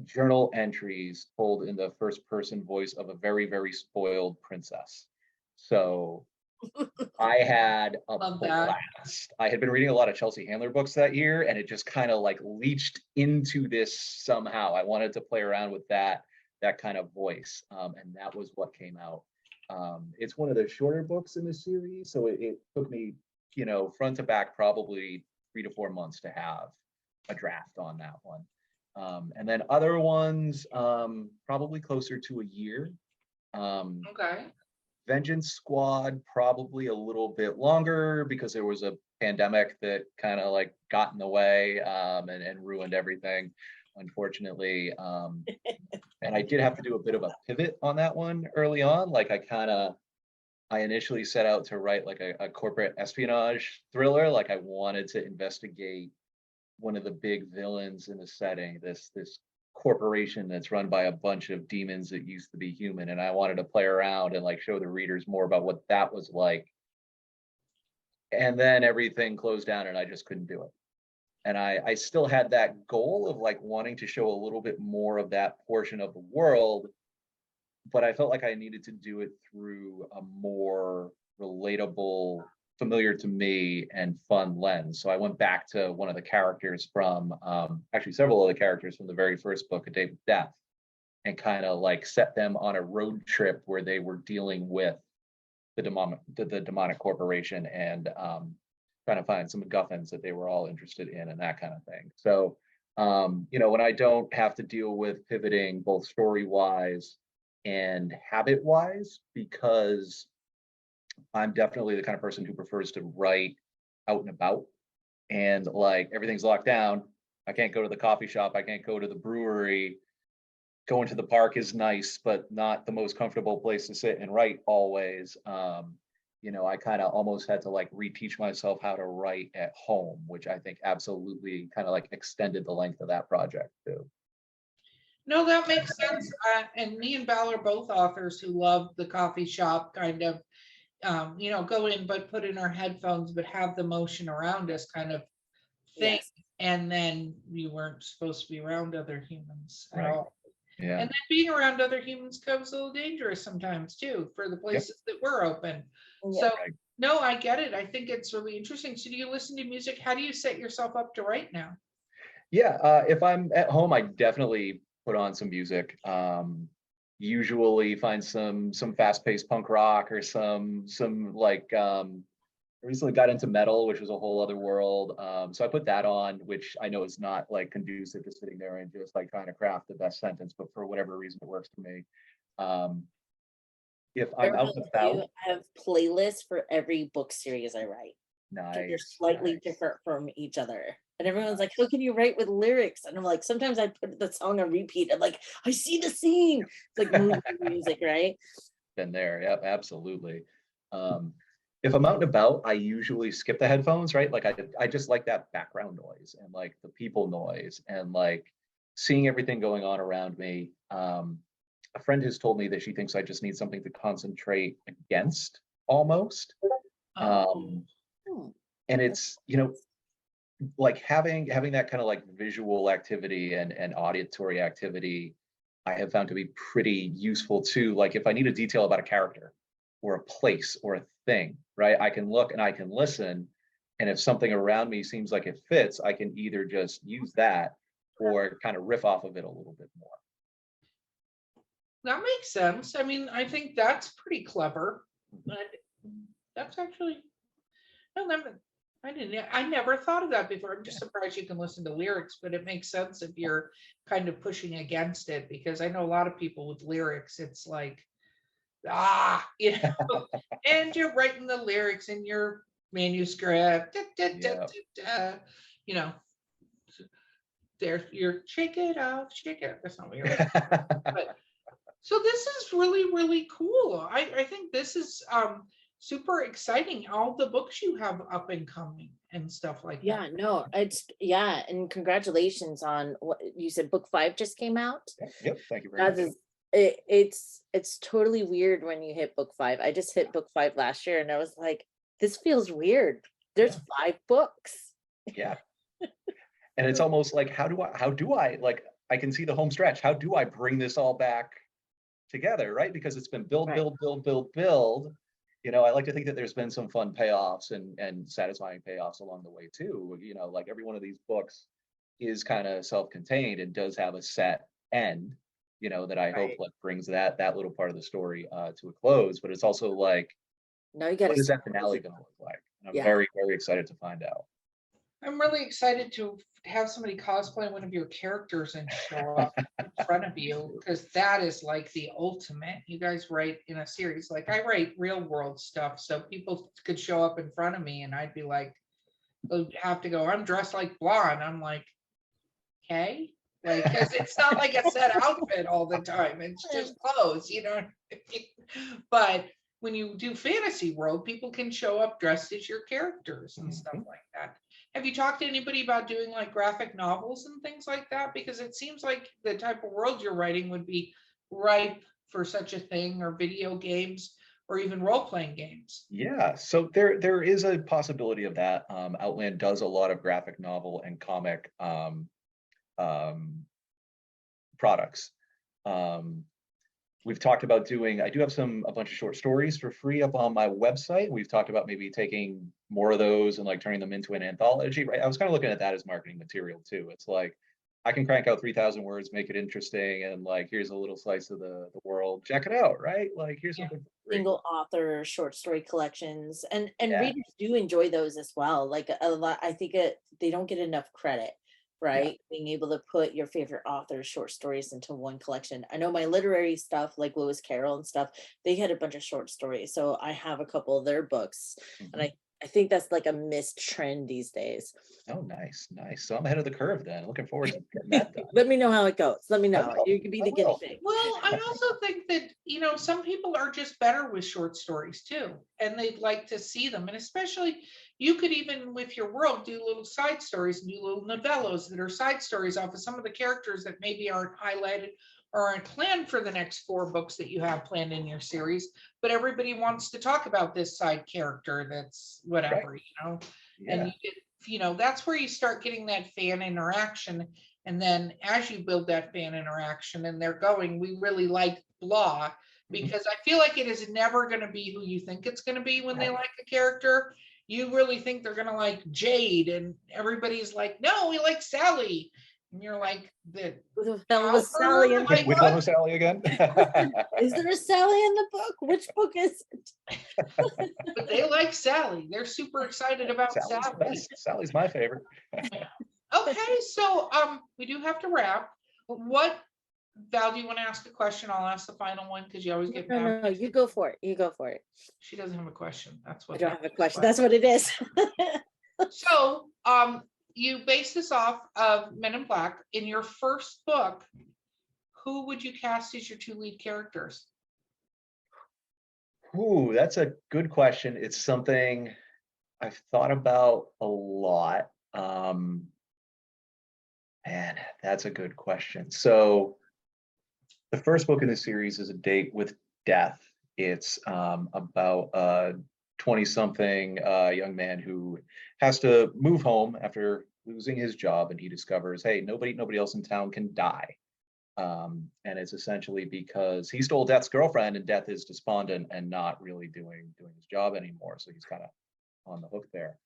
journal entries told in the first person voice of a very, very spoiled princess. So I had a blast. I had been reading a lot of Chelsea Handler books that year, and it just kind of like leached into this somehow. I wanted to play around with that kind of voice, and that was what came out. It's one of the shorter books in the series, so it took me, you know, front to back, probably 3 to 4 months to have a draft on that one. And then other ones, probably closer to a year. Okay. Vengeance Squad, probably a little bit longer, because there was a pandemic that kind of like got in the way, and ruined everything, unfortunately. And I did have to do a bit of a pivot on that one early on. Like I initially set out to write like a corporate espionage thriller. Like I wanted to investigate one of the big villains in the setting, this corporation that's run by a bunch of demons that used to be human. And I wanted to play around and like show the readers more about what that was like. And then everything closed down and I just couldn't do it. And I still had that goal of like wanting to show a little bit more of that portion of the world, but I felt like I needed to do it through a more relatable, familiar to me, and fun lens. So I went back to one of the characters from, actually several of the characters from the very first book, A Day with Death, and kind of like set them on a road trip where they were dealing with the demonic corporation, and trying to find some MacGuffins that they were all interested in and that kind of thing. So, you know, when I don't have to deal with pivoting both story-wise and habit-wise, because I'm definitely the kind of person who prefers to write out and about, and like everything's locked down. I can't go to the coffee shop. I can't go to the brewery. Going to the park is nice, but not the most comfortable place to sit and write always. You know, I kind of almost had to like reteach myself how to write at home, which I think absolutely kind of like extended the length of that project too. No, that makes sense. And me and Val are both authors who love the coffee shop kind of, you know, go in but put in our headphones, but have the motion around us kind of thing. Yes. And then we weren't supposed to be around other humans at Right. all. Yeah. And then being around other humans becomes a little dangerous sometimes too, for the places that were open. Yeah. So Right. no, I get it. I think it's really interesting. So do you listen to music? How do you set yourself up to write now? Yeah, if I'm at home, I definitely put on some music. Usually find some fast-paced punk rock, or some like I recently got into metal, which was a whole other world. So I put that on, which I know is not like conducive to sitting there and just like trying to craft the best sentence, but for whatever reason it works for me. If I'm out and about, I have playlists for every book series I write. They're nice, slightly nice. different from each other. And everyone's like, how can you write with lyrics? And I'm like, sometimes I put the song on repeat. I'm like, I see the scene. It's like movie music, right? Been there, yeah, absolutely. If I'm out and about, I usually skip the headphones, right? Like I just like that background noise and like the people noise and like seeing everything going on around me. a friend has told me that she thinks I just need something to concentrate against almost. Oh, And it's, like having that kind of like visual activity and auditory activity, I have found to be pretty useful too. Like if I need a detail about a character or a place or a thing, right? I can look and I can listen. And if something around me seems like it fits, I can either just use that or kind of riff off of it a little bit more. that makes sense. I mean, I think that's pretty clever. But that's actually, no, I never thought of that before. I'm just surprised you can listen to lyrics, but it makes sense if you're kind of pushing against it, because I know a lot of people with lyrics, it's like, and you're writing the lyrics in your manuscript, you know, there, you're shake it off, shake it. That's not what you're but so this is really, really cool. I think this is super exciting. All the books you have up and coming and stuff like Yeah, that. no, and congratulations on what you said. Book 5 just came out. Yep. Thank you very That much. is, it's totally weird when you hit book 5. I just hit book 5 last year, and I was like, this feels weird. There's 5 books. Yeah. And it's almost like, how do I, like, I can see the home stretch. How do I bring this all back together, right? Because it's been build, Right. build. I like to think that there's been some fun payoffs and satisfying payoffs along the way too. Like every one of these books is kind of self-contained and does have a set end, that I hope Right. like brings that little part of the story to a close. But it's also like, Now you got what to is that finale going to look like? And I'm Yeah. very, very excited to find out. I'm really excited to have somebody cosplay one of your characters and show up in front of you, because that is like the ultimate. You guys write in a series, like I write real world stuff, so people could show up in front of me and I'd be like, they'd have to go, I'm dressed like blah, and I'm like, okay, like, because it's not like a set outfit all the time, it's just clothes, but when you do fantasy world, people can show up dressed as your characters and stuff like that. Have you talked to anybody about doing like graphic novels and things like that? Because it seems like the type of world you're writing would be ripe for such a thing, or video games, or even role-playing games. Yeah, so there is a possibility of that. Outland does a lot of graphic novel and comic products. We've talked about I do have a bunch of short stories for free up on my website. We've talked about maybe taking more of those and like turning them into an anthology, right? I was kind of looking at that as marketing material too. It's like, I can crank out 3,000 words, make it interesting, and like, here's a little slice of the world. Check it out, right? Like, here's something for free. Single author short story collections, and Yeah. readers do enjoy those as well. Like a lot, I think they don't get enough credit, right? Being able to put your favorite author's short stories into one collection. I know my literary stuff, like Lewis Carroll and stuff, they had a bunch of short stories, so I have a couple of their books, and I think that's like a missed trend these days. Oh, nice. So I'm ahead of the curve then. Looking forward to getting that done. Let me know how it goes. Let me know. will. You can be I the guinea will. pig. Well, I also think that, some people are just better with short stories too, and they'd like to see them. And especially, you could even with your world do little side stories, do little novellas that are side stories off of some of the characters that maybe aren't highlighted or aren't planned for the next 4 books that you have planned in your series. But everybody wants to talk about this side character that's whatever, Yeah. and that's where you start getting that fan interaction. And then as you build that fan interaction and they're going, we really like blah, because I feel like it is never going to be who you think it's going to be when they like a character. You really think they're going to like Jade, and everybody's like, no, we like Sally. And you're like, Who the hell was Sally in the Like, Which what? one was Sally again? Is there a Sally in the book? Which book is it? But they like Sally. They're super excited about Sally's the Sally. best. Sally's my favorite. Okay, so we do have to wrap. What, Val, do you want to ask a question? I'll ask the final one, because you always get No, you go for it. You go for it. She doesn't have a question. That's what I don't have a question. That's what it is. So you base this off of Men in Black. In your first book, who would you cast as your 2 lead characters? Ooh, that's a good question. It's something I've thought about a lot. Man, that's a good question. So The first book in the series is A Date with Death. It's about a 20-something young man who has to move home after losing his job, and he discovers, hey, nobody else in town can die. And it's essentially because he stole Death's girlfriend, and Death is despondent and not really doing his job anymore. So he's kind of on the hook there.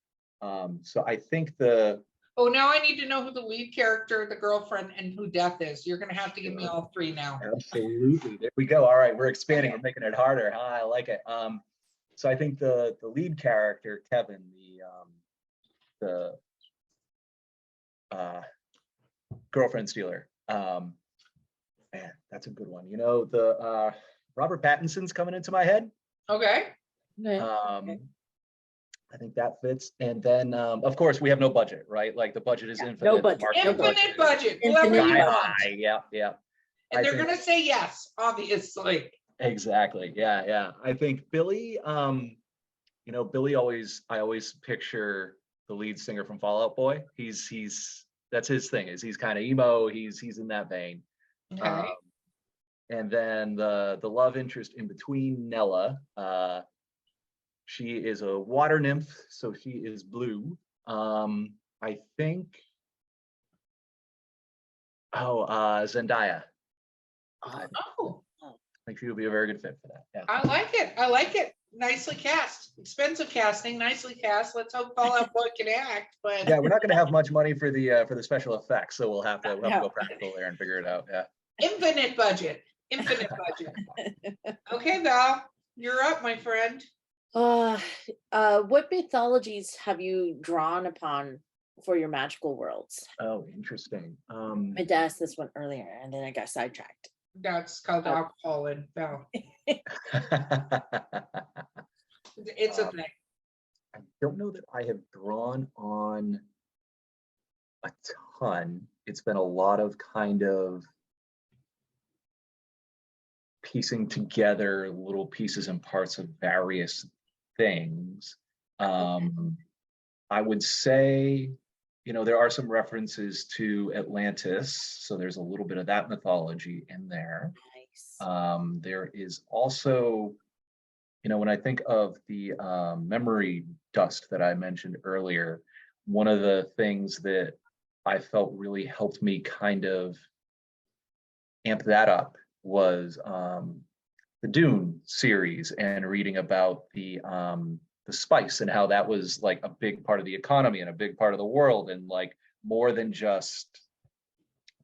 So I think Oh, now I need to know who the lead character, the girlfriend, and who Death is. You're going to have to give me all three now. Absolutely. There we go. All right, we're expanding. We're making it harder. I like it. So I think the lead character, Kevin, the girlfriend stealer. Man, that's a good one. You know, the Robert Pattinson's coming into my head. Okay. I think that fits. And then, of course, we have no budget, right? Like the budget is infinite. No budget. Infinite budget. Whoever Infinite you budget. want. Yeah. And they're going to say yes, obviously. Exactly. Yeah. I think Billy, you know, I always picture the lead singer from Fall Out Boy. That's his thing, is he's kind of emo. He's in that vein. Okay. And then the love interest in between, Nella, she is a water nymph, so she is blue. I think, Zendaya. I think she would be a very good fit for that. Yeah. I like it. Nicely cast. Expensive casting, nicely cast. Let's hope Fall Out Boy can act. But Yeah, we're not going to have much money for the special effects, so we'll have to go practical there and figure it out. Yeah. Infinite budget. Okay, Val, you're up, my friend. What mythologies have you drawn upon for your magical worlds? Oh, interesting. I meant to ask this one earlier, and then I got sidetracked. That's called alcohol and Val. It's a thing. I don't know that I have drawn on a ton. It's been a lot of kind of piecing together little pieces and parts of various things. I would say, you know, there are some references to Atlantis, so there's a little bit of that mythology in there. Nice. There is also, you know, when I think of the memory dust that I mentioned earlier, one of the things that I felt really helped me kind of amp that up was the Dune series, and reading about the spice and how that was like a big part of the economy and a big part of the world, and like more than just,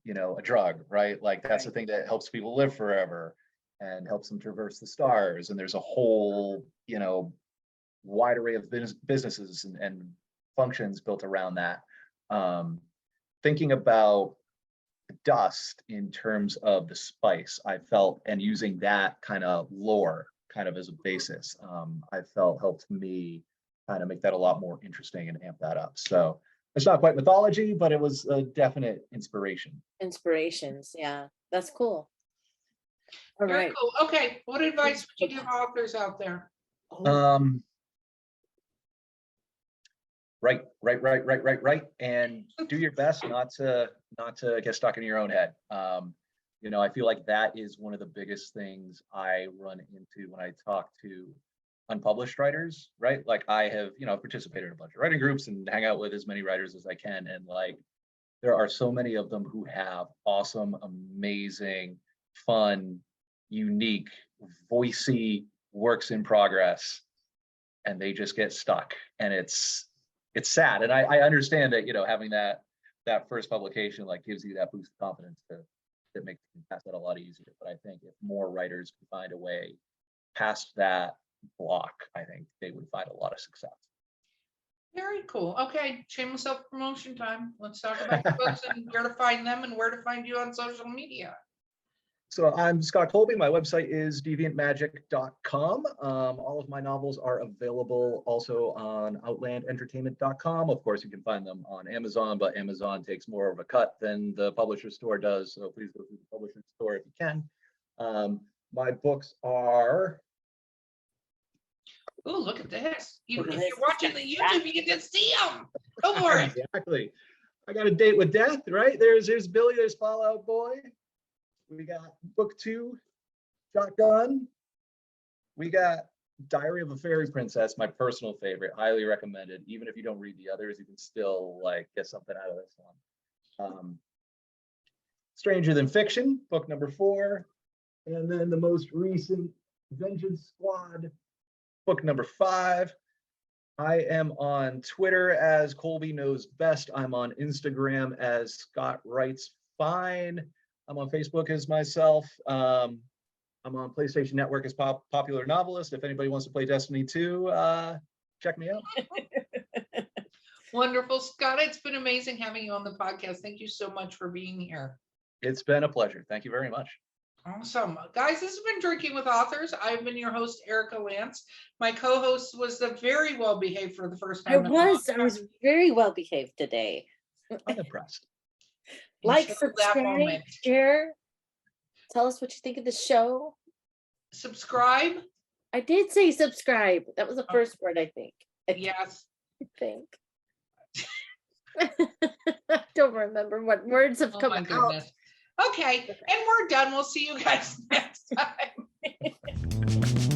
you know, a drug, right? Like that's the thing that helps people live forever and helps them traverse the stars. And there's a whole, you know, wide array of businesses and functions built around that. Thinking about dust in terms of the spice, I felt, and using that kind of lore kind of as a basis, I felt helped me kind of make that a lot more interesting and amp that up. So it's not quite mythology, but it was a definite inspiration. Inspirations, yeah, that's cool. All Very right. cool. Okay, what advice would you give authors out there? Right, and do your best not to get stuck in your own head. You know, I feel like that is one of the biggest things I run into when I talk to unpublished writers, right? Like I have, you know, participated in a bunch of writing groups and hang out with as many writers as I can, and like there are so many of them who have awesome, amazing, fun, unique, voicey works in progress, and they just get stuck, and it's sad. And I understand that, you know, having that first publication like gives you that boost of confidence that makes you pass that a lot easier. But I think if more writers could find a way past that block, I think they would find a lot of success. Very cool. Okay, shameless self-promotion time. Let's talk about the books and where to find them and where to find you on social media. So I'm ScottColby. My website is deviantmagic.com. All of my novels are available also on outlandentertainment.com. Of course, you can find them on Amazon, but Amazon takes more of a cut than the publisher store does. So please go through the publisher store if you can. My books are... Oh, look at this. If you're watching the YouTube, you get to see them. Go for it. Exactly. I got A Date with Death, right? There's Billy, there's Fall Out Boy. We got book 2, Shotgun. We got Diary of a Fairy Princess, my personal favorite, highly recommended. Even if you don't read the others, you can still like get something out of this one. Stranger Than Fiction, book number 4. And then the most recent Vengeance Squad, book number 5. I am on Twitter as Colby Knows Best. I'm on Instagram as Scott Writes Fine. I'm on Facebook as myself. I'm on PlayStation Network as Popular Novelist. If anybody wants to play Destiny 2, check me out. Wonderful, Scott. It's been amazing having you on the podcast. Thank you so much for being here. It's been a pleasure. Thank you very much. Awesome. Guys, this has been Drinking with Authors. I've been your host, Erica Lance. My co-host was the very well behaved for the first time. I was very well behaved today. I'm impressed. Like, Until that subscribe, moment. share. Tell us what you think of the show. Subscribe. I did say subscribe. That was the first word, I think. Yes. I think. I don't remember what words have come my out. goodness. Okay, and we're done. We'll see you guys next time.